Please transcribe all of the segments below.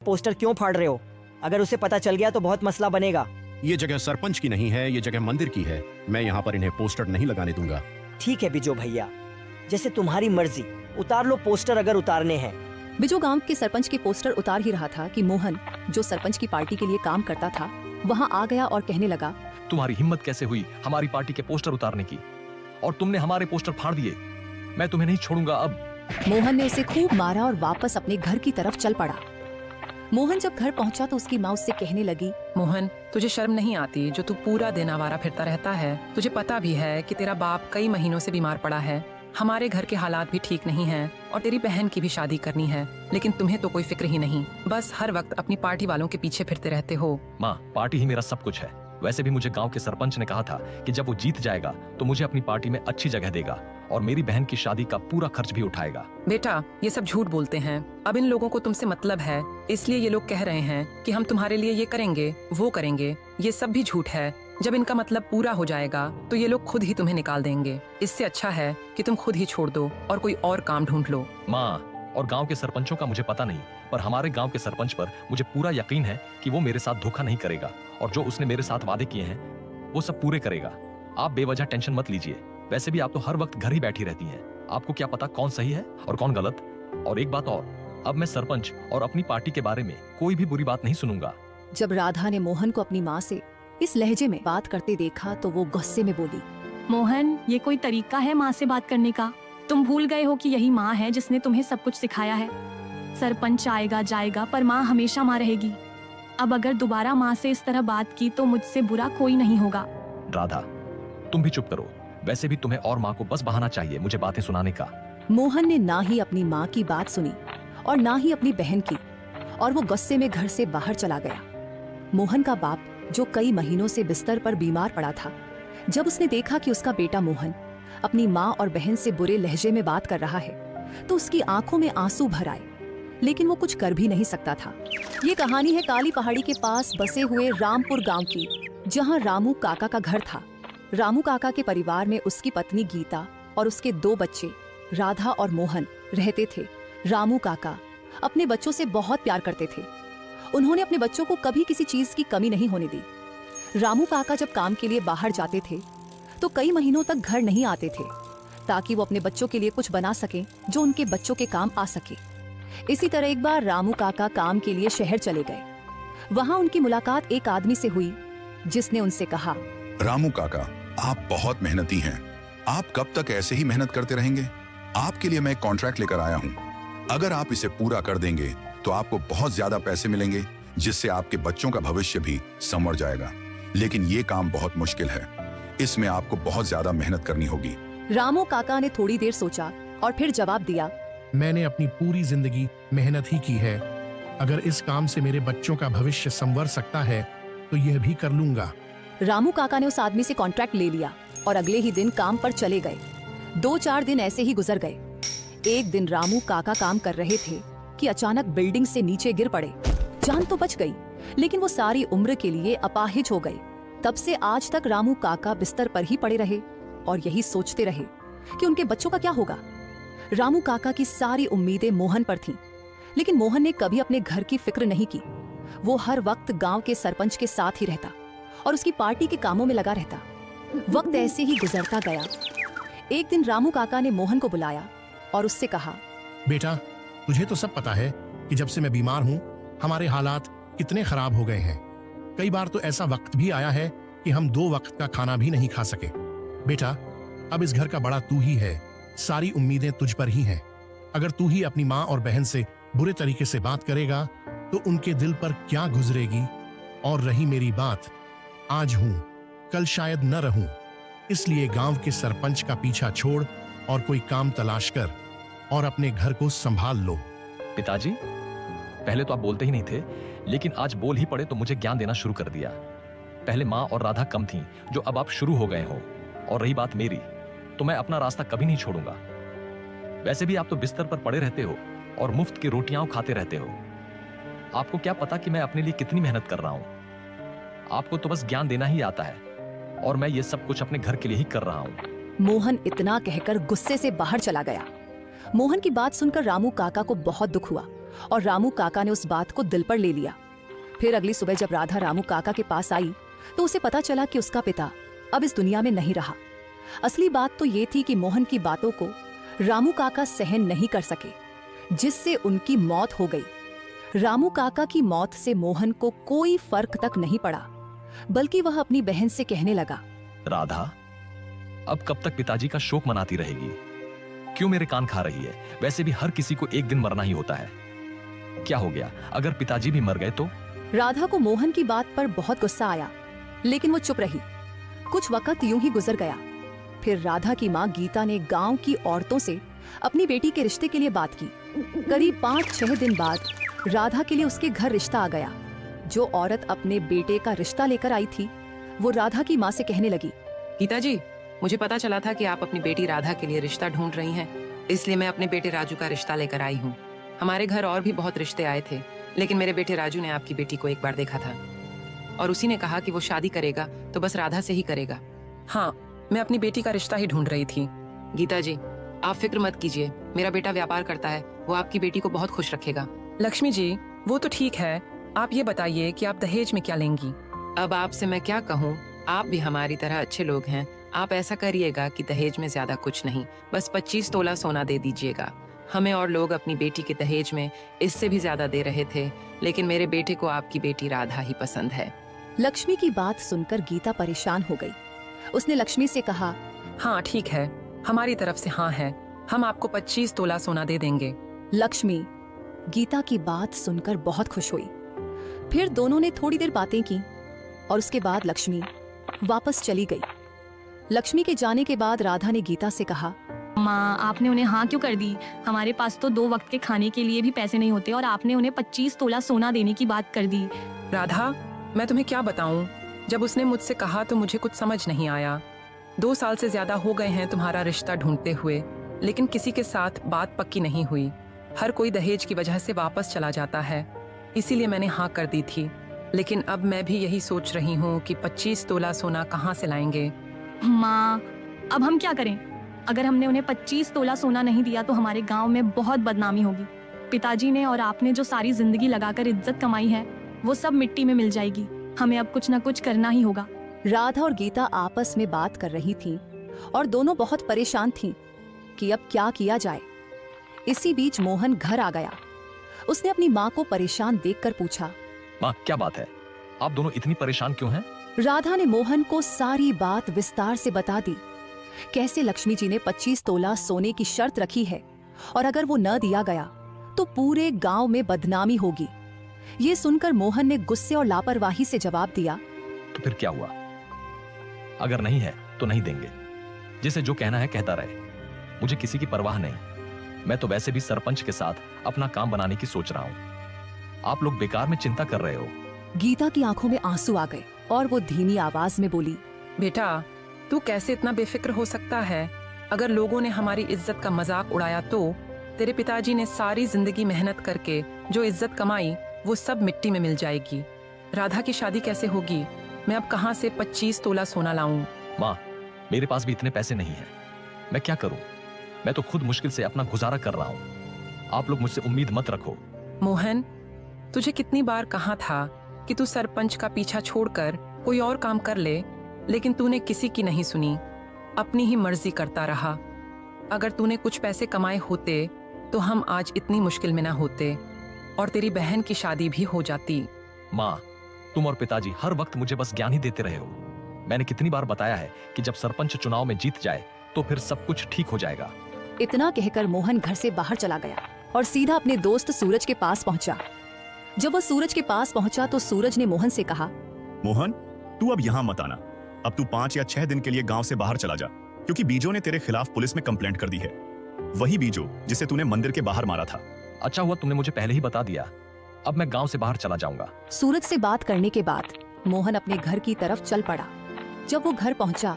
Poster क्यों फाड़ रहे हो? अगर उसे पता चल गया तो बहुत मसला बनेगा। ये जगह सरपंच की नहीं है, ये जगह मंदिर की है। मैं यहाँ पर इन्हें पोस्टर नहीं लगाने दूंगा। ठीक है बिजो भैया, जैसे तुम्हारी मर्जी, उतार लो पोस्टर अगर उतारने हैं। बिजो गांव के सरपंच के पोस्टर उतार ही रहा था कि मोहन, जो सरपंच की पार्टी के लिए काम करता था, वहां आ गया और कहने लगा, तुम्हारी हिम्मत कैसे हुई हमारी पार्टी के पोस्टर उतारने की, और तुमने हमारे पोस्टर फाड़ दिए। मैं तुम्हें नहीं छोड़ूंगा अब। मोहन ने उसे खूब मारा और वापस अपने घर की तरफ चल पड़ा। मोहन जब घर पहुंचा तो उसकी माँ उससे कहने लगी, मोहन, तुझे शर्म नहीं आती जो तू पूरा दिन आवारा फिरता रहता है? तुझे पता भी है कि तेरा बाप कई महीनों से बीमार पड़ा है, हमारे घर के हालात भी ठीक नहीं हैं और तेरी बहन की भी शादी करनी है, लेकिन तुम्हें तो कोई फिक्र ही नहीं। बस हर वक्त अपनी पार्टी वालों के पीछे फिरते रहते हो। माँ, पार्टी ही मेरा सब कुछ है। वैसे भी मुझे गांव के सरपंच ने कहा था कि जब वो जीत जाएगा तो मुझे अपनी पार्टी में अच्छी जगह देगा और मेरी बहन की शादी का पूरा खर्च भी उठाएगा। बेटा, ये सब झूठ बोलते हैं। अब इन लोगों को तुमसे मतलब है, इसलिए ये लोग कह रहे हैं कि हम तुम्हारे लिए ये करेंगे, वो करेंगे। ये सब भी झूठ है। जब इनका मतलब पूरा हो जाएगा तो ये लोग खुद ही तुम्हें निकाल देंगे। इससे अच्छा है कि तुम खुद ही छोड़ दो और कोई और काम ढूंढ लो। माँ, और गांव के सरपंचों का मुझे पता नहीं, पर हमारे गांव के सरपंच पर मुझे पूरा यकीन है कि वो मेरे साथ धोखा नहीं करेगा और जो उसने मेरे साथ वादे किए हैं वो सब पूरे करेगा। आप बेवजह टेंशन मत लीजिए। वैसे भी आप तो हर वक्त घर ही बैठी रहती हैं। आपको क्या पता कौन सही है और कौन गलत। और एक बात और, अब मैं सरपंच और अपनी पार्टी के बारे में कोई भी बुरी बात नहीं सुनूंगा। जब राधा ने मोहन को अपनी माँ से इस लहजे में बात करते देखा तो वो गुस्से में बोली, मोहन, ये कोई तरीका है माँ से बात करने का? तुम भूल गए हो कि यही माँ है जिसने तुम्हें सब कुछ सिखाया है। सरपंच आएगा जाएगा पर माँ हमेशा माँ रहेगी। अब अगर दोबारा माँ से इस तरह बात की तो मुझसे बुरा कोई नहीं होगा। राधा, तुम भी चुप करो। वैसे भी तुम्हें और माँ को बस बहाना चाहिए मुझे बातें सुनाने का। मोहन ने ना ही अपनी माँ की बात सुनी और ना ही अपनी बहन की, और वो गुस्से में घर से बाहर चला गया। मोहन का बाप, जो कई महीनों से बिस्तर पर बीमार पड़ा था, जब उसने देखा कि उसका बेटा मोहन अपनी माँ और बहन से बुरे लहजे में बात कर रहा है तो उसकी आंखों में आंसू भर आए, लेकिन वो कुछ कर भी नहीं सकता था। ये कहानी है काली पहाड़ी के पास बसे हुए रामपुर गांव की, जहां रामू काका का घर था। रामू काका के परिवार में उसकी पत्नी गीता और उसके 2 बच्चे राधा और मोहन रहते थे। रामू काका अपने बच्चों से बहुत प्यार करते थे। उन्होंने अपने बच्चों को कभी किसी चीज की कमी नहीं होने दी। रामू काका जब काम के लिए बाहर जाते थे तो कई महीनों तक घर नहीं आते थे, ताकि वो अपने बच्चों के लिए कुछ बना सकें जो उनके बच्चों के काम आ सके। इसी तरह एक बार रामू काका काम के लिए शहर चले गए। वहां उनकी मुलाकात एक आदमी से हुई जिसने उनसे कहा, रामू काका, आप बहुत मेहनती हैं। आप कब तक ऐसे ही मेहनत करते रहेंगे? आपके लिए मैं एक कॉन्ट्रैक्ट लेकर आया हूँ। अगर आप इसे पूरा कर देंगे तो आपको बहुत ज्यादा पैसे मिलेंगे, जिससे आपके बच्चों का भविष्य भी संवर जाएगा। लेकिन ये काम बहुत मुश्किल है, इसमें आपको बहुत ज्यादा मेहनत करनी होगी। रामू काका ने थोड़ी देर सोचा और फिर जवाब दिया, मैंने अपनी पूरी जिंदगी मेहनत ही की है। अगर इस काम से मेरे बच्चों का भविष्य संवर सकता है तो यह भी कर लूंगा। रामू काका ने उस आदमी से कॉन्ट्रैक्ट ले लिया और अगले ही दिन काम पर चले गए। 2-4 दिन ऐसे ही गुजर गए। एक दिन रामू काका काम कर रहे थे कि अचानक बिल्डिंग से नीचे गिर पड़े। जान तो बच गई, लेकिन वो सारी उम्र के लिए अपाहिज हो गए। तब से आज तक रामू काका बिस्तर पर ही पड़े रहे और यही सोचते रहे कि उनके बच्चों का क्या होगा। रामू काका की सारी उम्मीदें मोहन पर थीं, लेकिन मोहन ने कभी अपने घर की फिक्र नहीं की। वो हर वक्त गांव के सरपंच के साथ ही रहता और उसकी पार्टी के कामों में लगा रहता। वक्त ऐसे ही गुजरता गया। एक दिन रामू काका ने मोहन को बुलाया और उससे कहा, बेटा, तुझे तो सब पता है कि जब से मैं बीमार हूँ हमारे हालात कितने खराब हो गए हैं। कई बार तो ऐसा वक्त भी आया है कि हम 2 वक्त का खाना भी नहीं खा सके। बेटा, अब इस घर का बड़ा तू ही है, सारी उम्मीदें तुझ पर ही हैं। अगर तू ही अपनी माँ और बहन से बुरे तरीके से बात करेगा तो उनके दिल पर क्या गुजरेगी। और रही मेरी बात, आज हूँ कल शायद न रहूं, इसलिए गांव के सरपंच का पीछा छोड़ और कोई काम तलाश कर और अपने घर को संभाल लो। पिताजी, पहले तो आप बोलते ही नहीं थे, लेकिन आज बोल ही पड़े तो मुझे ज्ञान देना शुरू कर दिया। पहले माँ और राधा कम थीं, जो अब आप शुरू हो गए हो। और रही बात मेरी, तो मैं अपना रास्ता कभी नहीं छोड़ूंगा। वैसे भी आप तो बिस्तर पर पड़े रहते हो और मुफ्त की रोटियां खाते रहते हो। आपको क्या पता कि मैं अपने लिए कितनी मेहनत कर रहा हूं। आपको तो बस ज्ञान देना ही आता है और मैं ये सब कुछ अपने घर के लिए ही कर रहा हूं। मोहन इतना कहकर गुस्से से बाहर चला गया। मोहन की बात सुनकर रामू काका को बहुत दुख हुआ और रामू काका ने उस बात को दिल पर ले लिया। फिर अगली सुबह जब राधा रामू काका के पास आई तो उसे पता चला कि उसका पिता अब इस दुनिया में नहीं रहा। असली बात तो ये थी कि मोहन की बातों को रामू काका सहन नहीं कर सके, जिससे उनकी मौत हो गई। रामू काका की मौत से मोहन को कोई फर्क तक नहीं पड़ा, बल्कि वह अपनी बहन से कहने लगा, राधा, अब कब तक पिताजी का शोक मनाती रहेगी? क्यों मेरे कान खा रही है? वैसे भी हर किसी को एक दिन मरना ही होता है। क्या हो गया अगर पिताजी भी मर गए तो? राधा को मोहन की बात पर बहुत गुस्सा आया, लेकिन वो चुप रही। कुछ वक्त यूं ही गुजर गया। फिर राधा की माँ गीता ने गांव की औरतों से अपनी बेटी के रिश्ते के लिए बात की। करीब 5-6 दिन बाद राधा के लिए उसके घर रिश्ता आ गया। जो औरत अपने बेटे का रिश्ता लेकर आई थी, वो राधा की माँ से कहने लगी, गीता जी, मुझे पता चला था कि आप अपनी बेटी राधा के लिए रिश्ता ढूंढ रही हैं, इसलिए मैं अपने बेटे राजू का रिश्ता लेकर आई हूँ। हमारे घर और भी बहुत रिश्ते आए थे, लेकिन मेरे बेटे राजू ने आपकी बेटी को एक बार देखा था और उसी ने कहा कि वो शादी करेगा तो बस राधा से ही करेगा। हाँ, मैं अपनी बेटी का रिश्ता ही ढूंढ रही थी। गीता जी, आप फिक्र मत कीजिए, मेरा बेटा व्यापार करता है, वो आपकी बेटी को बहुत खुश रखेगा। लक्ष्मी जी, वो तो ठीक है, आप ये बताइए कि आप दहेज में क्या लेंगी? अब आपसे मैं क्या कहूँ, आप भी हमारी तरह अच्छे लोग हैं। आप ऐसा करिएगा कि दहेज में ज्यादा कुछ नहीं, बस 25 तोला सोना दे दीजिएगा। हमें और लोग अपनी बेटी के दहेज में इससे भी ज्यादा दे रहे थे, लेकिन मेरे बेटे को आपकी बेटी राधा ही पसंद है। लक्ष्मी की बात सुनकर गीता परेशान हो गई। उसने लक्ष्मी से कहा, हाँ ठीक है, हमारी तरफ से हाँ है, हम आपको 25 तोला सोना दे देंगे। लक्ष्मी गीता की बात सुनकर बहुत खुश हुई। फिर दोनों ने थोड़ी देर बातें की और उसके बाद लक्ष्मी वापस चली गई। लक्ष्मी के जाने के बाद राधा ने गीता से कहा, माँ, आपने उन्हें हाँ क्यों कर दी? हमारे पास तो 2 वक्त के खाने के लिए भी पैसे नहीं होते और आपने उन्हें 25 तोला सोना देने की बात कर दी। राधा, मैं तुम्हें क्या बताऊं? जब उसने मुझसे कहा तो मुझे कुछ समझ नहीं आया। 2 साल से ज्यादा हो गए हैं तुम्हारा रिश्ता ढूंढते हुए, लेकिन किसी के साथ बात पक्की नहीं हुई। हर कोई दहेज की वजह से वापस चला जाता है, इसीलिए मैंने हाँ कर दी थी। लेकिन अब मैं भी यही सोच रही हूँ कि 25 तोला सोना कहाँ से लाएंगे। माँ, अब हम क्या करें? अगर हमने उन्हें 25 तोला सोना नहीं दिया तो हमारे गांव में बहुत बदनामी होगी। पिताजी ने और आपने जो सारी जिंदगी लगाकर इज्जत कमाई है, वो सब मिट्टी में मिल जाएगी। हमें अब कुछ न कुछ करना ही होगा। राधा और गीता आपस में बात कर रही थीं और दोनों बहुत परेशान थीं कि अब क्या किया जाए। इसी बीच मोहन घर आ गया। उसने अपनी माँ को परेशान देखकर पूछा, माँ, क्या बात है? आप दोनों इतनी परेशान क्यों हैं? राधा ने मोहन को सारी बात विस्तार से बता दी। कैसे लक्ष्मी जी ने 25 तोला सोने की शर्त रखी है और अगर वो न दिया गया तो पूरे गांव में बदनामी होगी। ये सुनकर मोहन ने गुस्से और लापरवाही से जवाब दिया, तो फिर क्या हुआ? अगर नहीं है तो नहीं देंगे। जिसे जो कहना है कहता रहे, मुझे किसी की परवाह नहीं। मैं तो वैसे भी सरपंच के साथ अपना काम बनाने की सोच रहा हूँ। आप लोग बेकार में चिंता कर रहे हो। गीता की आंखों में आंसू आ गए और वो धीमी आवाज में बोली, बेटा, तू कैसे इतना बेफिक्र हो सकता है? अगर लोगों ने हमारी इज्जत का मजाक उड़ाया तो तेरे पिताजी ने सारी जिंदगी मेहनत करके जो इज्जत कमाई वो सब मिट्टी में मिल जाएगी। राधा की शादी कैसे होगी? मैं अब कहाँ से 25 तोला सोना लाऊं? माँ, मेरे पास भी इतने पैसे नहीं हैं। मैं क्या करूं? मैं तो खुद मुश्किल से अपना गुजारा कर रहा हूं। आप लोग मुझसे उम्मीद मत रखो। मोहन, तुझे कितनी बार कहा था कि तू सरपंच का पीछा छोड़कर कोई और काम कर ले, लेकिन तूने किसी की नहीं सुनी, अपनी ही मर्जी करता रहा। अगर तूने कुछ पैसे कमाए होते तो हम आज इतनी मुश्किल में न होते और तेरी बहन की शादी भी हो जाती। माँ, तुम और पिताजी हर वक्त मुझे बस ज्ञान ही देते रहे हो। मैंने कितनी बार बताया है कि जब सरपंच चुनाव में जीत जाए तो फिर सब कुछ ठीक हो जाएगा। इतना कहकर मोहन घर से बाहर चला गया और सीधा अपने दोस्त सूरज के पास पहुंचा। जब वह सूरज के पास पहुंचा तो सूरज ने मोहन से कहा, मोहन, तू अब यहाँ मत आना। अब तू 5 या 6 दिन के लिए गांव से बाहर चला जा, क्योंकि बीजो ने तेरे खिलाफ पुलिस में कंप्लेंट कर दी है। वही बीजो जिसे तूने मंदिर के बाहर मारा था। अच्छा हुआ तुमने मुझे पहले ही बता दिया। अब मैं गांव से बाहर चला जाऊंगा। सूरज से बात करने के बाद मोहन अपने घर की तरफ चल पड़ा। जब वो घर पहुंचा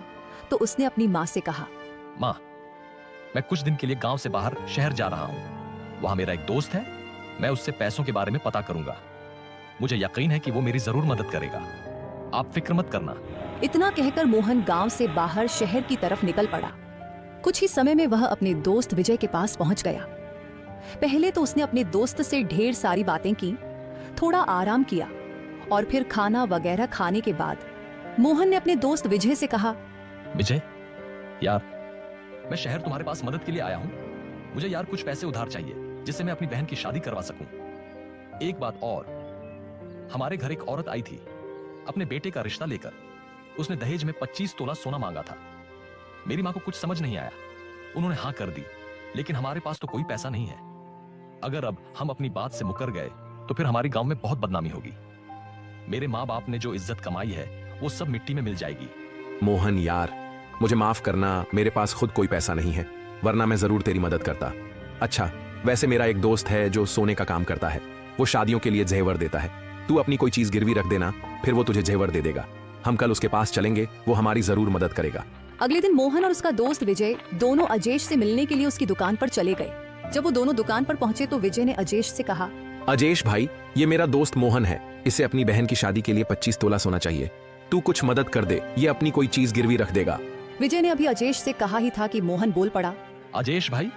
तो उसने अपनी माँ से कहा, माँ, मैं कुछ दिन के लिए गांव से बाहर शहर जा रहा हूँ। वहाँ मेरा एक दोस्त है, मैं उससे पैसों के बारे में पता करूंगा। मुझे यकीन है कि वो मेरी जरूर मदद करेगा। आप फिक्र मत करना। इतना कहकर मोहन गांव से बाहर शहर की तरफ निकल पड़ा। कुछ ही समय में वह अपने दोस्त विजय के पास पहुंच गया। पहले तो उसने अपने दोस्त से ढेर सारी बातें की, थोड़ा आराम किया और फिर खाना वगैरह खाने के बाद मोहन ने अपने दोस्त विजय से कहा, विजय यार, मैं शहर तुम्हारे पास मदद के लिए आया हूँ। मुझे यार कुछ पैसे उधार चाहिए जिससे मैं अपनी बहन की शादी करवा सकूं। एक बात और, हमारे घर एक औरत आई थी अपने बेटे का रिश्ता लेकर। उसने दहेज में 25 तोला सोना मांगा था। मेरी माँ को कुछ समझ नहीं आया, उन्होंने हाँ कर दी, लेकिन हमारे पास तो कोई पैसा नहीं है। अगर अब हम अपनी बात से मुकर गए तो फिर हमारी गांव में बहुत बदनामी होगी। मेरे माँ बाप ने जो इज्जत कमाई है वो सब मिट्टी में मिल जाएगी। मोहन यार, मुझे माफ करना, मेरे पास खुद कोई पैसा नहीं है, वरना मैं जरूर तेरी मदद करता। अच्छा, वैसे मेरा एक दोस्त है जो सोने का काम करता है, वो शादियों के लिए जेवर देता है। तू अपनी कोई चीज गिरवी रख देना, फिर वो तुझे जेवर दे देगा। हम कल उसके पास चलेंगे, वो हमारी जरूर मदद करेगा। अगले दिन मोहन और उसका दोस्त विजय दोनों अजेश से मिलने के लिए उसकी दुकान पर चले गए। जब वो दोनों दुकान पर पहुंचे तो विजय ने अजेश से कहा, अजेश भाई, ये मेरा दोस्त मोहन है, इसे अपनी बहन की शादी के लिए 25 तोला सोना चाहिए। तू कुछ मदद कर दे, ये अपनी कोई चीज गिरवी रख देगा। विजय ने अभी अजेश से कहा ही था कि मोहन बोल पड़ा, अजेश भाई,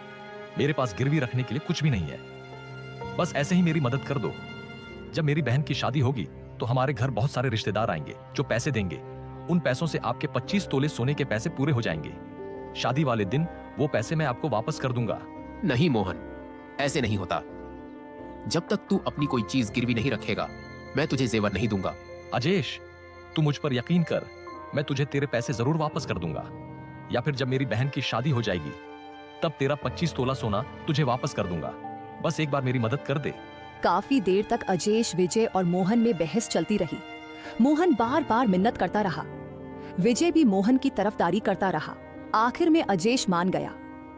मेरे पास गिरवी रखने के लिए कुछ भी नहीं है, बस ऐसे ही मेरी मदद कर दो। जब मेरी बहन की शादी होगी तो हमारे घर बहुत सारे रिश्तेदार आएंगे जो पैसे देंगे। उन पैसों से आपके 25 तोले सोने के पैसे पूरे हो जाएंगे। शादी वाले दिन वो पैसे मैं आपको वापस कर दूंगा। नहीं मोहन, ऐसे नहीं होता। जब तक तू अपनी कोई चीज गिरवी नहीं रखेगा, मैं तुझे जेवर नहीं दूंगा। अजेश, तू मुझ पर यकीन कर, मैं तुझे तेरे पैसे जरूर वापस कर दूंगा, या फिर जब मेरी बहन की शादी हो जाएगी तब तेरा 25 तोला सोना तुझे वापस कर दूंगा। बस एक बार मेरी मदद कर दे। काफी देर तक अजेश, विजय और मोहन में बहस चलती रही। मोहन बार बार मिन्नत करता रहा, विजय भी मोहन की तरफदारी करता रहा। आखिर में अजेश मान गया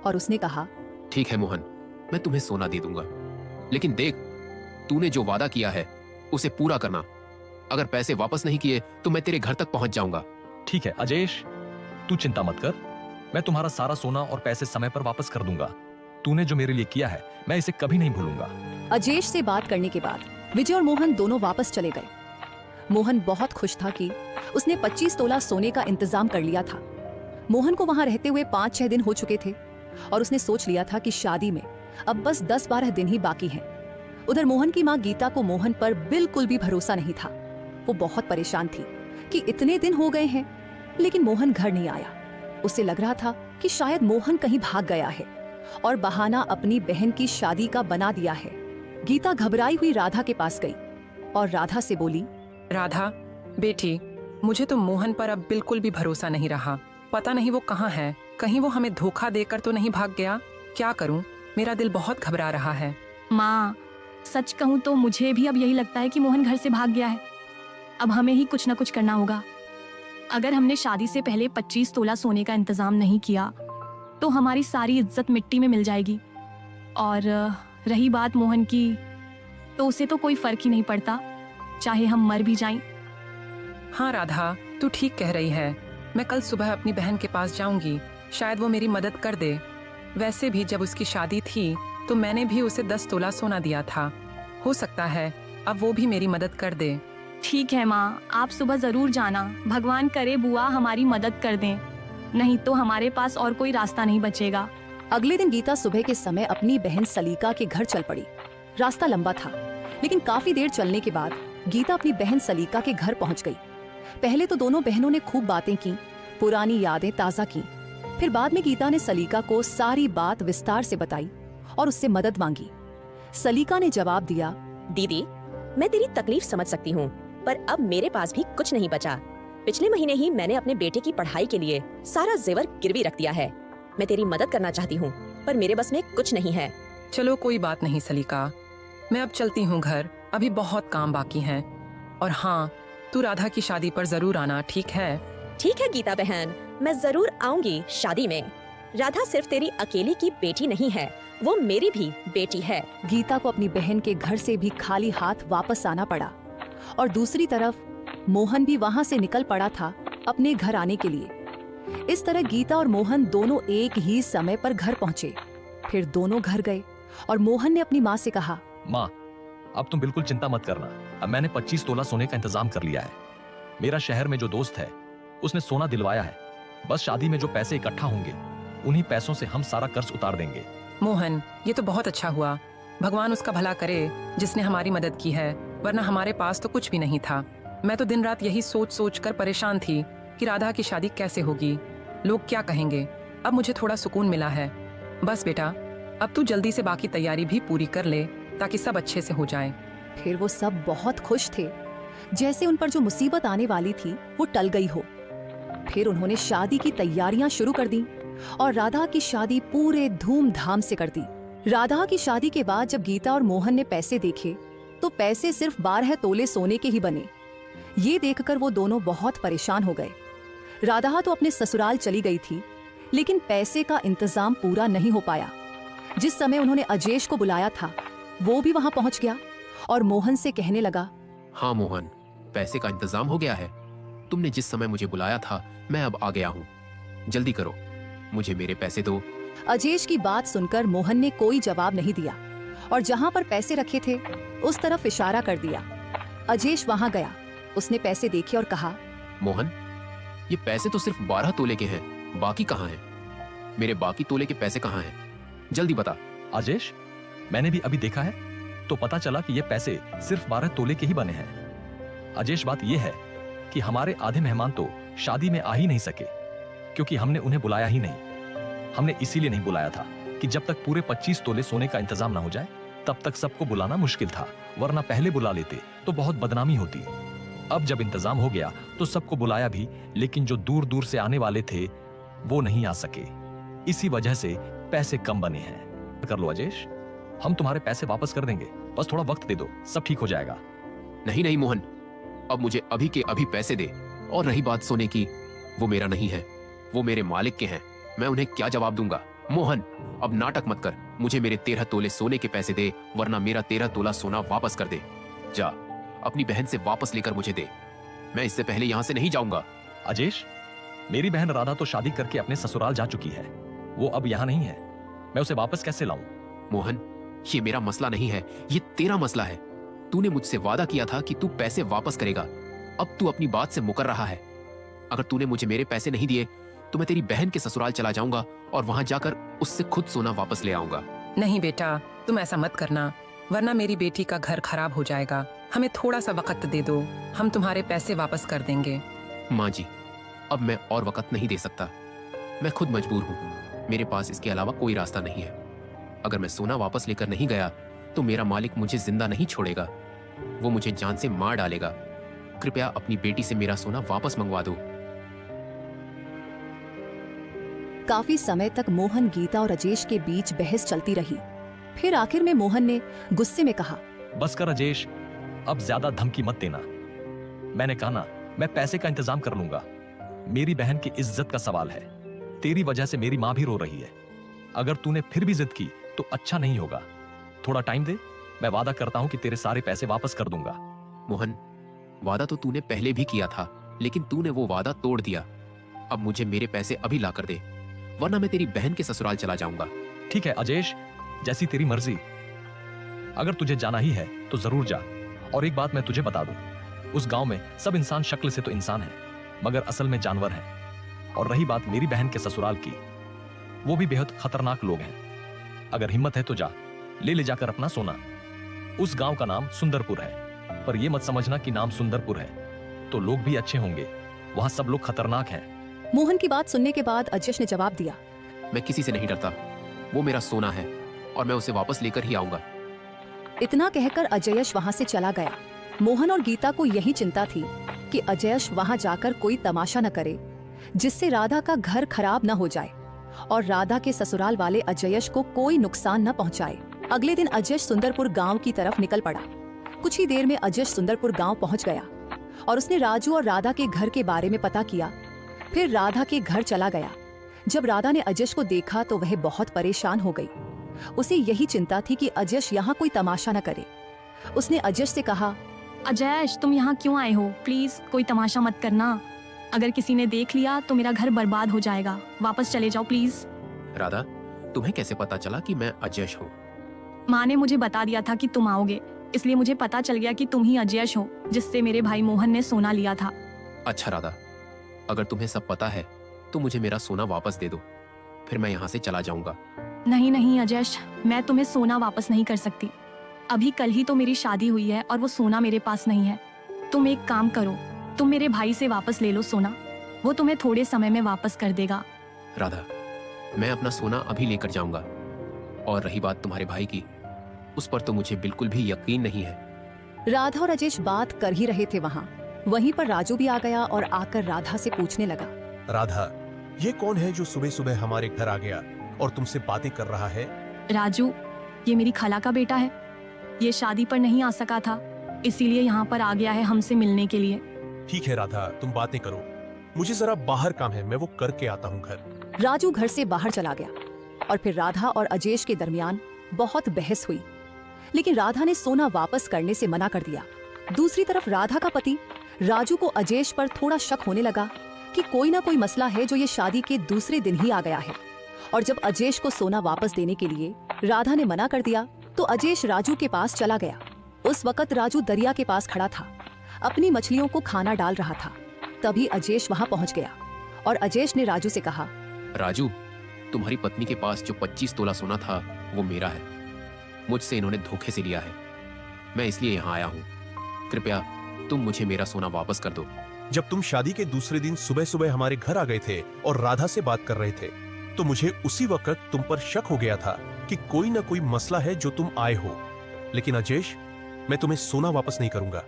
और उसने कहा, ठीक है मोहन, मैं तुम्हें सोना दे दूंगा, लेकिन देख, तूने जो वादा किया है उसे पूरा करना। अगर पैसे वापस नहीं किए तो मैं तेरे घर तक पहुंच जाऊंगा। ठीक है अजेश, तू चिंता मत कर, मैं तुम्हारा सारा सोना और पैसे समय पर वापस कर दूंगा। तूने जो मेरे लिए किया है मैं इसे कभी नहीं भूलूंगा। अजेश से बात करने के बाद विजय और मोहन दोनों वापस चले गए। मोहन बहुत खुश था कि उसने 25 तोला सोने का इंतजाम कर लिया था। मोहन को वहां रहते हुए 5-6 दिन हो चुके थे और उसने सोच लिया था कि शादी में अब बस 10-12 दिन ही बाकी हैं। उधर मोहन की माँ गीता को मोहन पर बिल्कुल भी भरोसा नहीं था। वो बहुत परेशान थी कि इतने दिन हो गए हैं लेकिन मोहन घर नहीं आया। उसे लग रहा था कि शायद मोहन कहीं भाग गया है और बहाना अपनी बहन की शादी का बना दिया है। गीता घबराई हुई राधा के पास गई और राधा से बोली, राधा बेटी, मुझे तो मोहन पर अब बिल्कुल भी भरोसा नहीं रहा। पता नहीं वो कहाँ है, कहीं वो हमें धोखा देकर तो नहीं भाग गया। क्या करूं, मेरा दिल बहुत घबरा रहा है। माँ, सच कहूँ तो मुझे भी अब यही लगता है कि मोहन घर से भाग गया है। अब हमें ही कुछ न कुछ करना होगा। अगर हमने शादी से पहले 25 तोला सोने का इंतजाम नहीं किया तो हमारी सारी इज्जत मिट्टी में मिल जाएगी। और रही बात मोहन की, तो उसे तो कोई फर्क ही नहीं पड़ता, चाहे हम मर भी जाएं। हाँ राधा, तू ठीक कह रही है। मैं कल सुबह अपनी बहन के पास जाऊंगी, शायद वो मेरी मदद कर दे। वैसे भी जब उसकी शादी थी तो मैंने भी उसे 10 तोला सोना दिया था। हो सकता है अब वो भी मेरी मदद कर दे। ठीक है माँ, आप सुबह जरूर जाना। भगवान करे बुआ हमारी मदद कर दें, नहीं तो हमारे पास और कोई रास्ता नहीं बचेगा। अगले दिन गीता सुबह के समय अपनी बहन सलीका के घर चल पड़ी। रास्ता लंबा था लेकिन काफी देर चलने के बाद गीता अपनी बहन सलीका के घर पहुंच गई। पहले तो दोनों बहनों ने खूब बातें की, पुरानी यादें ताजा की। फिर बाद में गीता ने सलीका को सारी बात विस्तार से बताई और उससे मदद मांगी। सलीका ने जवाब दिया, दीदी, मैं तेरी तकलीफ समझ सकती हूँ, पर अब मेरे पास भी कुछ नहीं बचा। पिछले महीने ही मैंने अपने बेटे की पढ़ाई के लिए सारा जेवर गिरवी रख दिया है। मैं तेरी मदद करना चाहती हूँ पर मेरे बस में कुछ नहीं है। चलो कोई बात नहीं सलीका, मैं अब चलती हूँ घर, अभी बहुत काम बाकी है। और हाँ, तू राधा की शादी पर जरूर आना, ठीक है? ठीक है गीता बहन, मैं जरूर आऊंगी शादी में। राधा सिर्फ तेरी अकेली की बेटी नहीं है, वो मेरी भी बेटी है। गीता को अपनी बहन के घर से भी खाली हाथ वापस आना पड़ा और दूसरी तरफ मोहन भी वहाँ से निकल पड़ा था अपने घर आने के लिए। इस तरह गीता और मोहन दोनों एक ही समय पर घर पहुँचे। फिर दोनों घर गए और मोहन ने अपनी माँ से कहा, माँ, अब तुम बिल्कुल चिंता मत करना, अब मैंने 25 तोला सोने का इंतजाम कर लिया है। मेरा शहर में जो दोस्त है उसने सोना दिलवाया है। बस शादी में जो पैसे इकट्ठा होंगे उन्हीं पैसों से हम सारा कर्ज उतार देंगे। मोहन, ये तो बहुत अच्छा हुआ। भगवान उसका भला करे जिसने हमारी मदद की है, वरना हमारे पास तो कुछ भी नहीं था। मैं तो दिन रात यही सोच सोच कर परेशान थी कि राधा की शादी कैसे होगी, लोग क्या कहेंगे। अब मुझे थोड़ा सुकून मिला है। बस बेटा, अब तू जल्दी से बाकी तैयारी भी पूरी कर ले ताकि सब अच्छे से हो जाए। फिर वो सब बहुत खुश थे, जैसे उन पर जो मुसीबत आने वाली थी वो टल गई हो। फिर उन्होंने शादी की तैयारियां शुरू कर दी और राधा की शादी पूरे धूमधाम से कर दी। राधा की शादी के बाद जब गीता और मोहन ने पैसे देखे तो पैसे सिर्फ 12 तोले सोने के ही बने। ये देखकर वो दोनों बहुत परेशान हो गए। राधा तो अपने ससुराल चली गई थी, लेकिन पैसे का इंतजाम पूरा नहीं हो पाया। जिस समय उन्होंने अजेश को बुलाया था वो भी वहां पहुंच गया और मोहन से कहने लगा, हाँ मोहन, पैसे का इंतजाम हो गया है। तुमने जिस समय मुझे बुलाया था मैं अब आ गया हूँ। जल्दी करो, मुझे मेरे पैसे दो। अजेश की बात सुनकर मोहन ने कोई जवाब नहीं दिया और जहां पर पैसे रखे थे उस तरफ इशारा कर दिया। अजेश वहां गया, उसने पैसे देखे और कहा, मोहन, ये पैसे तो सिर्फ 12 तोले के हैं, बाकी कहाँ हैं? मेरे बाकी तोले के पैसे कहाँ हैं? जल्दी बता। अजेश, मैंने भी अभी देखा है तो पता चला कि ये पैसे सिर्फ 12 तोले के ही बने हैं। अजेश, बात ये है कि हमारे आधे मेहमान तो शादी में आ ही नहीं सके क्योंकि हमने उन्हें बुलाया ही नहीं। हमने इसीलिए नहीं बुलाया था कि जब तक पूरे 25 तोले सोने का इंतजाम ना हो जाए तब तक सबको बुलाना मुश्किल था, वरना पहले बुला लेते तो बहुत बदनामी होती। अब जब इंतजाम हो गया तो सबको बुलाया भी, लेकिन जो दूर दूर से आने वाले थे वो नहीं आ सके। इसी वजह से पैसे कम बने हैं। कर लो अजेश, हम तुम्हारे पैसे वापस कर देंगे, बस थोड़ा वक्त दे दो, सब ठीक हो जाएगा। नहीं नहीं मोहन, अब मुझे अभी के अभी पैसे दे। और रही बात सोने की, वो मेरा नहीं है, वो मेरे मालिक के हैं। मैं उन्हें क्या जवाब दूंगा? मोहन, अब नाटक मत कर, मुझे मेरे 13 तोले सोने के पैसे दे, वरना मेरा 13 तोला सोना वापस कर दे। जा, अपनी बहन से वापस लेकर मुझे दे। मैं इससे पहले यहाँ से नहीं जाऊंगा। अजेश, मेरी बहन राधा तो शादी करके अपने ससुराल जा चुकी है, वो अब यहाँ नहीं है। मैं उसे वापस कैसे लाऊं? मोहन, ये मेरा मसला नहीं है, ये तेरा मसला है। तूने मुझसे वादा किया था कि तू पैसे वापस करेगा, अब तू अपनी बात से मुकर रहा है। अगर तूने मुझे मेरे पैसे नहीं दिए तो मैं तेरी बहन के ससुराल चला जाऊंगा और वहां जाकर उससे खुद सोना वापस ले आऊंगा। नहीं बेटा, तुम ऐसा मत करना, वरना मेरी बेटी का घर खराब हो जाएगा। हमें थोड़ा सा वक्त दे दो, हम तुम्हारे पैसे वापस कर देंगे। माँ जी, अब मैं और वक्त नहीं दे सकता, मैं खुद मजबूर हूँ। मेरे पास इसके अलावा कोई रास्ता नहीं है। अगर मैं सोना वापस लेकर नहीं गया तो मेरा मालिक मुझे जिंदा नहीं छोड़ेगा, वो मुझे जान से मार डालेगा। कृपया अपनी बेटी से मेरा सोना वापस मंगवा दो। काफी समय तक मोहन, गीता और अजेश के बीच बहस चलती रही। फिर आखिर में मोहन ने गुस्से में कहा, बस कर अजेश, अब ज्यादा धमकी मत देना। मैंने कहा ना, मैं पैसे का इंतजाम कर लूंगा। मेरी बहन की इज्जत का सवाल है, तेरी वजह से मेरी माँ भी रो रही है। अगर तूने फिर भी जिद की तो अच्छा नहीं होगा। थोड़ा टाइम दे, मैं वादा करता हूँ कि तेरे सारे पैसे वापस कर दूंगा। मोहन, वादा तो तूने पहले भी किया था, लेकिन तूने वो वादा तोड़ दिया। अब मुझे मेरे पैसे अभी ला कर दे, वरना मैं तेरी बहन के ससुराल चला जाऊंगा। ठीक है अजेश, जैसी तेरी मर्जी। अगर तुझे जाना ही है तो जरूर जा। और एक बात मैं तुझे बता दूं, उस गांव में सब इंसान शक्ल से तो इंसान है, मगर असल में जानवर हैं। और रही बात मेरी बहन के ससुराल की, वो भी बेहद खतरनाक लोग हैं। अगर हिम्मत है तो जा, ले जाकर अपना सोना। उस गांव का नाम सुंदरपुर है, पर यह मत समझना कि नाम सुंदरपुर है तो लोग भी अच्छे होंगे, वहां सब लोग खतरनाक हैं। मोहन की बात सुनने के बाद अजेश ने जवाब दिया, मैं किसी से नहीं डरता, वो मेरा सोना है और मैं उसे वापस लेकर ही आऊंगा। इतना कहकर अजयश वहां से चला गया। मोहन और गीता को यही चिंता थी कि अजयश वहां जाकर कोई तमाशा न करे जिससे राधा का घर खराब न हो जाए और राधा के ससुराल वाले अजयश को कोई नुकसान न पहुंचाए। अगले दिन अजयश सुंदरपुर गांव की तरफ निकल पड़ा। कुछ ही देर में अजयश सुंदरपुर गांव पहुंच गया और उसने राजू और राधा के घर के बारे में पता किया। फिर राधा के घर चला गया। जब राधा ने अजयश को देखा तो वह बहुत परेशान हो गई। उसे यही चिंता थी कि अजयश यहाँ कोई तमाशा न करे। उसने अजयश से कहा, अजयश, तुम यहाँ क्यों आए हो? प्लीज कोई तमाशा मत करना। अगर किसी ने देख लिया तो मेरा घर बर्बाद हो जाएगा। वापस चले जाओ प्लीज। राधा, तुम्हें कैसे पता चला कि मैं अजयश हूँ? माँ ने मुझे बता दिया था कि तुम आओगे, इसलिए मुझे पता चल गया कि तुम ही अजयश हो जिससे मेरे भाई मोहन ने सोना लिया था। अच्छा राधा, अगर तुम्हें सब पता है तो मुझे मेरा सोना वापस दे दो, फिर मैं यहाँ से चला जाऊंगा। नहीं नहीं अजयश, मैं तुम्हें सोना वापस नहीं कर सकती। अभी कल ही तो मेरी शादी हुई है और वो सोना मेरे पास नहीं है। तुम एक काम करो, तुम मेरे भाई से वापस ले लो सोना, वो तुम्हें थोड़े समय में वापस कर देगा। राधा, मैं अपना सोना अभी लेकर जाऊंगा। और रही बात तुम्हारे भाई की, उस पर तो मुझे बिल्कुल भी यकीन नहीं है। राधा और अजेश बात कर ही रहे थे वहाँ। वहीं पर राजू भी आ गया और आकर राधा से पूछने लगा, राधा, ये कौन है जो सुबह सुबह हमारे घर आ गया और तुमसे बातें कर रहा है? राजू, ये मेरी खाला का बेटा है। ये शादी पर नहीं आ सका था, इसीलिए यहाँ पर आ गया है हमसे मिलने के लिए। ठीक है राधा, तुम बातें करो, मुझे जरा बाहर काम है, मैं वो करके आता हूँ घर। राजू घर से बाहर चला गया और फिर राधा और अजेश के दरमियान बहुत बहस हुई, लेकिन राधा ने सोना वापस करने से मना कर दिया। दूसरी तरफ राधा का पति राजू को अजेश पर थोड़ा शक होने लगा कि कोई ना कोई मसला है जो ये शादी के दूसरे दिन ही आ गया है। और जब अजेश को सोना वापस देने के लिए राधा ने मना कर दिया तो अजेश राजू के पास चला गया। उस वक्त राजू दरिया के पास खड़ा था, अपनी मछलियों को खाना डाल रहा था। तभी अजेश वहाँ पहुँच गया और अजेश ने राजू से कहा, राजू, तुम्हारी पत्नी के पास जो 25 तोला सोना था वो मेरा है। मुझसे इन्होंने धोखे से लिया है, मैं इसलिए यहाँ आया हूँ। कृपया तुम मुझे मेरा सोना वापस कर दो। जब तुम शादी के दूसरे दिन सुबह सुबह हमारे घर आ गए थे और राधा से बात कर रहे थे, तो मुझे उसी वक्त तुम पर शक हो गया था कि कोई ना कोई मसला है जो तुम आए हो। लेकिन अजेश, मैं तुम्हें सोना वापस नहीं करूंगा।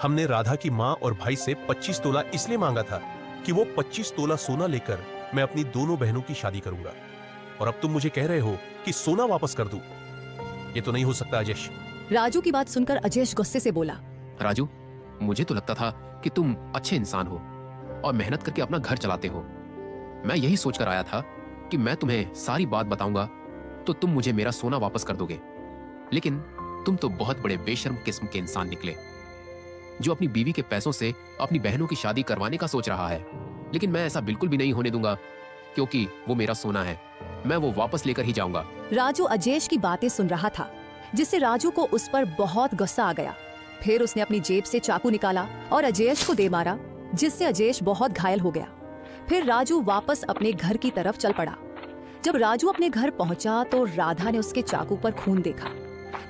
हमने राधा की माँ और भाई से 25 तोला इसलिए मांगा था कि वो 25 तोला सोना लेकर मैं अपनी दोनों बहनों की शादी करूंगा, और अब तुम मुझे कह रहे हो कि सोना वापस कर दूं। ये तो नहीं हो सकता अजेश। राजू की बात सुनकर अजेश गुस्से से बोला, राजू, मुझे तो लगता था कि तुम अच्छे इंसान हो और मेहनत करके अपना घर चलाते हो। मैं यही सोचकर आया था कि मैं तुम्हें सारी बात बताऊंगा तो तुम मुझे मेरा सोना वापस कर दोगे। लेकिन तुम तो बहुत बड़े बेशर्म किस्म के इंसान निकले, जो अपनी बीवी के पैसों से अपनी बहनों की शादी करवाने का सोच रहा है। लेकिन मैं ऐसा बिल्कुल भी नहीं होने दूंगा, क्योंकि वो मेरा सोना है, मैं वो वापस लेकर ही जाऊंगा। राजू अजेश की बातें सुन रहा था, जिससे राजू को उस पर बहुत गुस्सा आ गया। फिर उसने अपनी जेब से चाकू निकाला और अजेश को दे मारा, जिससे अजेश बहुत घायल हो गया। फिर राजू वापस अपने घर की तरफ चल पड़ा। जब राजू अपने घर पहुंचा तो राधा ने उसके चाकू पर खून देखा,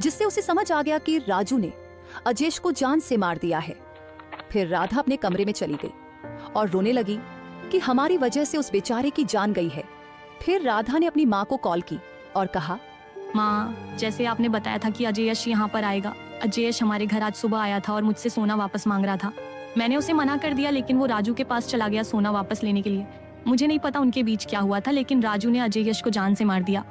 जिससे उसे समझ आ गया कि राजू ने अजेश को जान से मार दिया है। फिर राधा अपने कमरे में चली गई और रोने लगी कि हमारी वजह से उस बेचारे की जान गई है। फिर राधा ने अपनी माँ को कॉल की और कहा, माँ, जैसे आपने बताया था कि अजयश यहाँ पर आएगा, अजयश हमारे घर आज सुबह आया था और मुझसे सोना वापस मांग रहा था। मैंने उसे मना कर दिया, लेकिन वो राजू के पास चला गया सोना वापस लेने के लिए। मुझे नहीं पता उनके बीच क्या हुआ था, लेकिन राजू ने अजयश को जान से मार दिया।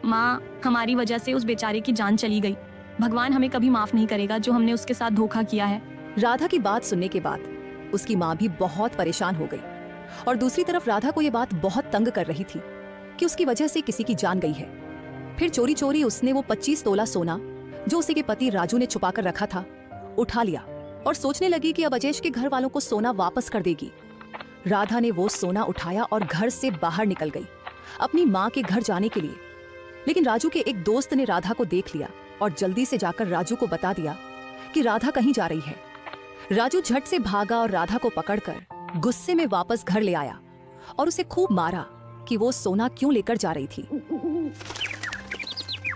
माँ, हमारी वजह से उस बेचारे की जान चली गई। भगवान हमें कभी माफ नहीं करेगा जो हमने उसके साथ धोखा किया है। राधा की बात सुनने के बाद उसकी माँ भी बहुत परेशान हो गई और दूसरी तरफ राधा को ये बात बहुत तंग कर रही थी कि उसकी वजह से किसी की जान गई है। फिर चोरी चोरी उसने वो 25 तोला सोना जो उसी के पति राजू ने छुपा कर रखा था उठा लिया और सोचने लगी कि अब अजेश के घर वालों को सोना वापस कर देगी। राधा ने वो सोना उठाया और घर से बाहर निकल गई अपनी माँ के घर जाने के लिए। लेकिन राजू के एक दोस्त ने राधा को देख लिया और जल्दी से जाकर राजू को बता दिया कि राधा कहीं जा रही है। राजू झट से भागा और राधा को पकड़कर गुस्से में वापस घर ले आया और उसे खूब मारा कि वो सोना क्यों लेकर जा रही थी।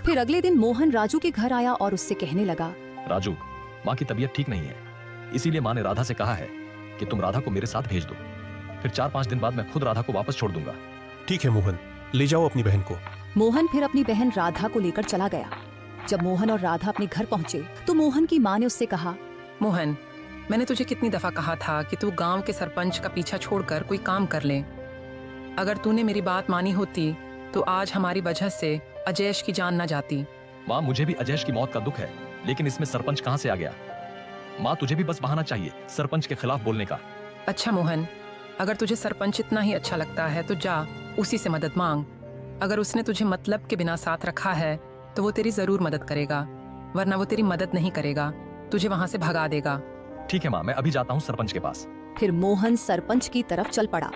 फिर अगले दिन मोहन राजू के घर आया और उससे कहने लगा, राजू, माँ की तबीयत ठीक नहीं है, इसीलिए माँ ने राधा से कहा है कि तुम राधा को मेरे साथ भेज दो। फिर 4-5 दिन बाद मैं खुद राधा को वापस छोड़ दूंगा। ठीक है मोहन, ले जाओ अपनी बहन को। मोहन फिर अपनी बहन राधा को लेकर चला गया। जब मोहन और राधा अपने घर पहुंचे तो मोहन की माँ ने उससे कहा, मोहन, मैंने तुझे कितनी दफा कहा था कि तू गांव के सरपंच का पीछा छोड़कर कोई काम कर ले। अगर तूने मेरी बात मानी होती तो आज हमारी वजह से अजयश की जान न जाती। माँ, मुझे भी अजयश की मौत का दुख है, लेकिन इसमें सरपंच कहाँ से आ गया? माँ, तुझे भी बस बहाना चाहिए सरपंच के खिलाफ बोलने का। अच्छा मोहन, अगर तुझे सरपंच इतना ही अच्छा लगता है तो जा उसी से मदद मांग। अगर उसने तुझे मतलब के बिना साथ रखा है तो वो तेरी जरूर मदद करेगा, वरना वो तेरी मदद नहीं करेगा, तुझे वहाँ से भगा देगा। ठीक है माँ, मैं अभी जाता हूँ सरपंच के पास। फिर मोहन सरपंच की तरफ चल पड़ा।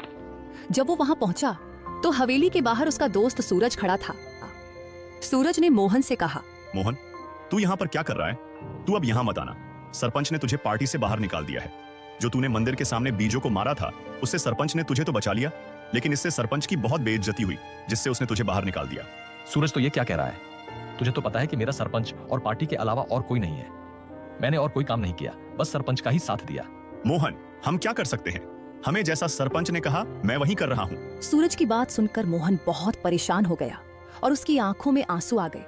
जब वो वहाँ पहुँचा तो हवेली के बाहर उसका दोस्त सूरज खड़ा था। सूरज ने मोहन से कहा, मोहन, तू यहाँ पर क्या कर रहा है? तू अब यहाँ मत आना। सरपंच ने तुझे पार्टी से बाहर निकाल दिया है। जो तूने मंदिर के सामने बीजों को मारा था, उससे सरपंच ने तुझे तो बचा लिया, लेकिन इससे सरपंच की बहुत बेइज्जती हुई, जिससे उसने तुझे बाहर निकाल दिया। सूरज तो ये क्या कह रहा है? तुझे तो पता है कि मेरा सरपंच और पार्टी के अलावा और कोई नहीं है। मैंने और कोई काम नहीं किया, बस सरपंच का ही साथ दिया। मोहन, हम क्या कर सकते हैं? हमें जैसा सरपंच ने कहा मैं वही कर रहा हूँ। सूरज की बात सुनकर मोहन बहुत परेशान हो गया और उसकी आंखों में आंसू आ गए।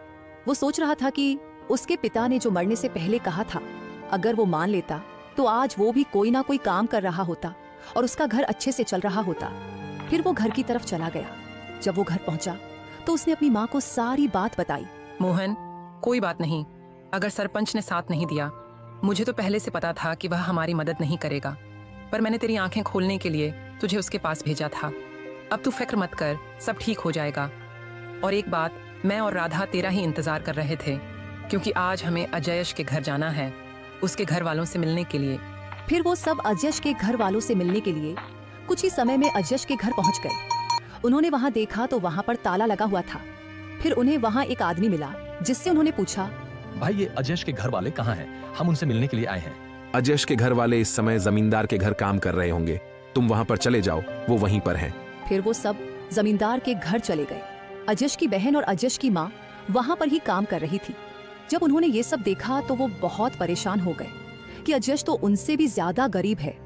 वो सोच रहा था कि उसके पिता ने जो मरने से पहले कहा था, अगर वो मान लेता तो आज वो भी कोई ना कोई काम कर रहा होता और उसका घर अच्छे से चल रहा होता। फिर वो घर की तरफ चला गया। जब वो घर पहुंचा तो उसने अपनी माँ को सारी बात बताई। मोहन, कोई बात नहीं। अगर सरपंच ने साथ नहीं दिया, मुझे तो पहले से पता था कि वह हमारी मदद नहीं करेगा, पर मैंने तेरी आंखें खोलने के लिए तुझे उसके पास भेजा था। अब तू फिक्र मत कर, सब ठीक हो जाएगा। और एक बात, मैं और राधा तेरा ही इंतजार कर रहे थे, क्योंकि आज हमें अजयश के घर जाना है, उसके घर वालों से मिलने के लिए। फिर वो सब अजयश के घर वालों से मिलने के लिए कुछ ही समय में अजयश के घर पहुंच गए। उन्होंने वहां देखा तो वहां पर ताला लगा हुआ था। फिर उन्हें वहां एक आदमी मिला जिससे उन्होंने पूछा, भाई ये अजयश के घर वाले कहाँ हैं? हम उनसे मिलने के लिए आए हैं। अजयश के घर वाले इस समय जमींदार के घर काम कर रहे होंगे, तुम वहां पर चले जाओ, वो वहीं पर हैं। फिर वो सब जमींदार के घर चले गए। अजयश की बहन और अजयश की माँ वहां पर ही काम कर रही थी। जब उन्होंने ये सब देखा तो वो बहुत परेशान हो गए कि अजयश तो उनसे भी ज्यादा गरीब है।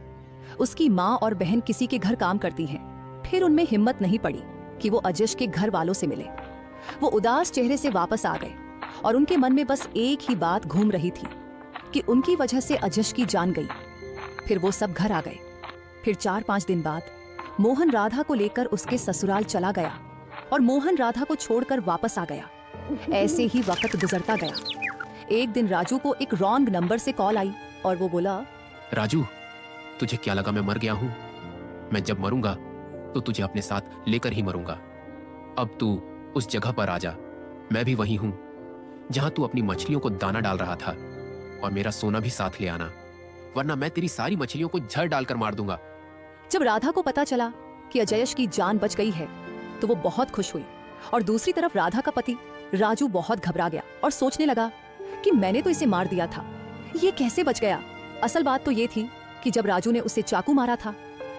उसकी माँ और बहन किसी के घर काम करती हैं। फिर उनमें हिम्मत नहीं पड़ी कि वो अजयश के घर वालों से मिले। वो उदास चेहरे से वापस आ गए और उनके मन में बस एक ही बात घूम रही थी कि उनकी वजह से अजयश की जान गई। फिर वो सब घर आ गए। फिर 4-5 दिन बाद मोहन राधा को लेकर उसके ससुराल चला गया और मोहन राधा को छोड़कर वापस आ गया। ऐसे ही वक्त गुजरता गया। एक दिन राजू को एक रॉन्ग नंबर से कॉल आई और वो बोला, राजू, तुझे क्या लगा मैं मर गया हूँ? मैं जब मरूंगा तो तुझे अपने साथ लेकर ही मरूंगा। अब तू उस जगह पर आ जा, मैं भी वही हूँ जहां तू अपनी मछलियों को दाना डाल रहा था, और मेरा सोना भी साथ ले आना, वरना मैं तेरी सारी मछलियों को झड़ डालकर मार दूंगा। जब राधा को पता चला कि अजयश की जान बच गई है तो वो बहुत खुश हुई। और दूसरी तरफ राधा का पति राजू बहुत घबरा गया और सोचने लगा कि मैंने तो इसे मार दिया था, ये कैसे बच गया। असल बात तो ये थी कि जब राजू ने उसे चाकू मारा था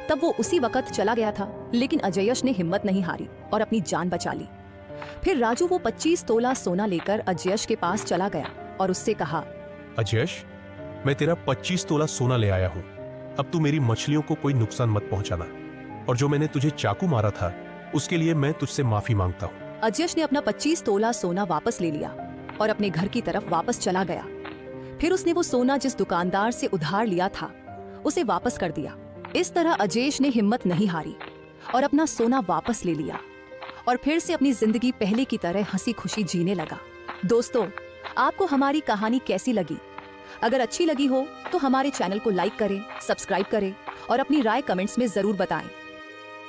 तब वो उसी वक्त चला गया था, लेकिन अजयश ने हिम्मत नहीं हारी और अपनी जान बचा ली। फिर राजू वो 25 तोला सोना लेकर अजयश के पास चला गया और उससे कहा, अजयश, मैं तेरा 25 तोला सोना ले आया हूँ। अब तू मेरी मछलियों को कोई नुकसान मत पहुंचाना, और जो मैंने तुझे चाकू मारा था उसके लिए मैं तुझसे माफी मांगता हूँ। अजयश ने अपना 25 तोला सोना वापस ले लिया और अपने घर की तरफ वापस चला गया। फिर उसने वो सोना जिस दुकानदार से उधार लिया था उसे वापस कर दिया। इस तरह अजयश ने हिम्मत नहीं हारी और अपना सोना वापस ले लिया और फिर से अपनी जिंदगी पहले की तरह हंसी खुशी जीने लगा। दोस्तों, आपको हमारी कहानी कैसी लगी? अगर अच्छी लगी हो तो हमारे चैनल को लाइक करें, सब्सक्राइब करें और अपनी राय कमेंट्स में जरूर बताएं।